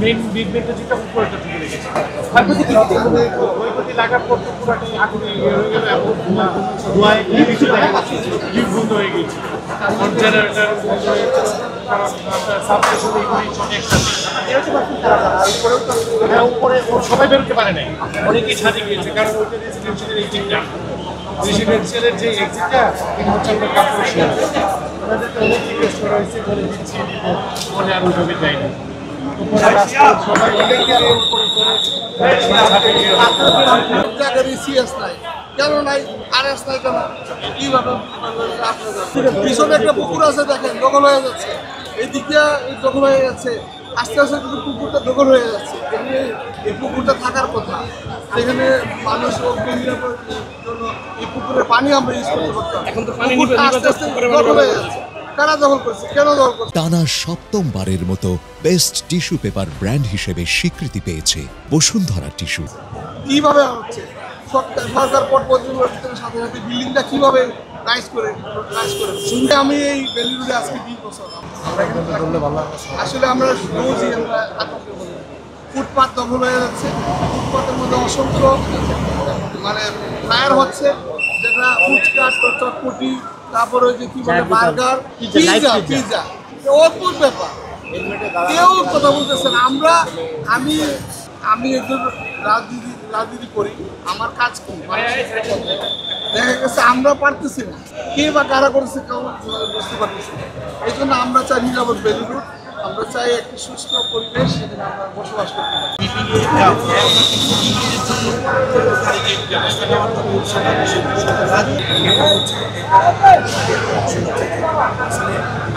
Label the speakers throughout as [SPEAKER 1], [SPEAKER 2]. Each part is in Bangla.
[SPEAKER 1] মেইন বিল্ডিংটা যেটা উপরেটা থেকে রেখেছে ক্ষয়ক্ষতি লাগার পর তো পুরাটাই আগুনে হয়ে গেল এবং ধোঁয়ায় লিফট বন্ধ হয়ে গেছে। জেনারেটর বন্ধ হয়ে গেছে, সাবস্টেশন উপরে সবাই বেরোতে পারে নাই, অনেকেই ছাদে গিয়েছে কারণ ওইটা রেসিডেন্সিয়ালের এক্সিটটা রেসিডেন্সিয়ালের যে এক্সিটটা এটা হচ্ছে আমরা কাপড় ওনাদেরকে অনেক রিকোয়েস্ট করা হয়েছে বলে দিচ্ছি দিব বলে আর ওইভাবে যায়নি। সবাই
[SPEAKER 2] কেন নাই আরএস নাই কেন কিভাবে পিছনে একটা পুকুর আছে দেখেন দখল হয়ে যাচ্ছে, এইদিকে দখল হয়ে যাচ্ছে, আস্তে আস্তে কিন্তু পুকুরটা দখল হয়ে যাচ্ছে। এখানে এই পুকুরটা থাকার কথা, সেখানে মানুষ জন্য এই পুকুরের পানি আমরা ইউজ করতে পারতাম, এখন তো পানি আস্তে আস্তে দখল হয়ে যাচ্ছে। কারা দখল করছে, কেন দখল করছে?
[SPEAKER 3] টানা সপ্তমবারের মতো বেস্ট টিস্যু পেপার ব্র্যান্ড হিসেবে স্বীকৃতি পেয়েছে বসুন্ধরা টিস্যু।
[SPEAKER 2] কিভাবে হচ্ছে সরকার পট পরিবর্তনের সাথে সাথে বিল্ডিংটা কিভাবে রাইজ করে শুনতে আমি এই ভ্যালি রোডে আজকে 20 বছর আসলে আমরা রোজই আমরা ফুটপাত দখল হয়ে যাচ্ছে। ফুটপাতের মধ্যে অসংখ্য মানে ফায়ার হচ্ছে, যেটা ফুচকা চটপটি, তারপরে ওই যে কি বলে বার্গার, পিজা অদ্ভুত ব্যাপার। কেউ কথা বলতেছে না। আমি একজন রাজনীতি করি, আমার কাজ কি দেখা গেছে আমরা পারতেছি না, কে বা কারা করেছে কেউ বুঝতে পারতেছি না। এই জন্য আমরা চাই নিরাপদ ভ্যালি রোড, আমরা চাই একটি সুস্থ পরিবেশ যেখানে আমরা বসবাস করতে পারি।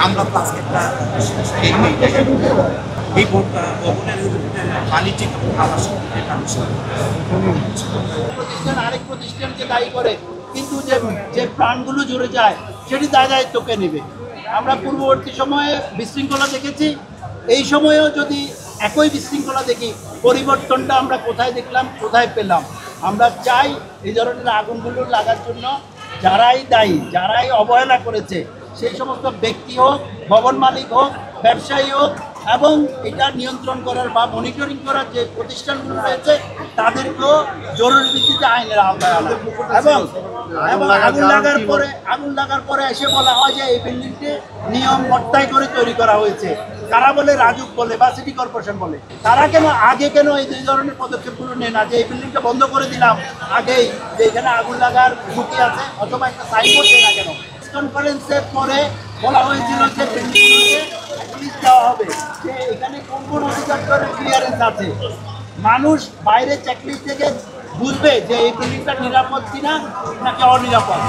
[SPEAKER 4] আমরা এই বোর্ডটা ভবনের পানি ঠিক
[SPEAKER 5] প্রতিষ্ঠান আরেক প্রতিষ্ঠানকে দায়ী করে, কিন্তু যে প্রাণগুলো জুড়ে যায় সেটি দায়িত্ব কে নেবে? আমরা পূর্ববর্তী সময়ে বিশৃঙ্খলা দেখেছি, এই সময়েও যদি একই বিশৃঙ্খলা দেখি, পরিবর্তনটা আমরা কোথায় দেখলাম, কোথায় পেলাম? আমরা চাই এই ধরনের আগুনগুলো লাগার জন্য যারাই দায়ী, যারাই অবহেলা করেছে, সেই সমস্ত ব্যক্তি হোক, ভবন মালিক হোক, ব্যবসায়ী হোক, এবং এটা নিয়ন্ত্রণ করার বা মনিটরিং করার যে প্রতিষ্ঠানগুলো রয়েছে তাদেরকেও জরুরি ভিত্তিতে আইনের আওতায় আনা। এবং আগুন লাগার পরে এসে বলা হয় যে এই বিল্ডিংটি নিয়ম মত্তাই করে তৈরি করা হয়েছে। তারা বলে রাজুক বলে বা সিটি কর্পোরেশন বলে, তারা আগে কেন এই দুই ধরনের পদক্ষেপগুলো নেয় না যে এই বিল্ডিংটা বন্ধ করে দিলাম আগেই, যে এখানে আগুন লাগার ঝুঁকি আছে, অথবা একটা সাইনবোর্ড দেয় না কেন? কনফারেন্সের পরে বলা হয়েছিল যে বিল্ডিংগুলোকে দেওয়া হবে যে এখানে কোন কোন অধিদপ্তরের ক্লিয়ারেন্স আছে। মানুষ বাইরে চেকলিস্ট থেকে বুঝবে যে এই বিল্ডিংটা নিরাপদ কিনা নাকি অনিরাপদ।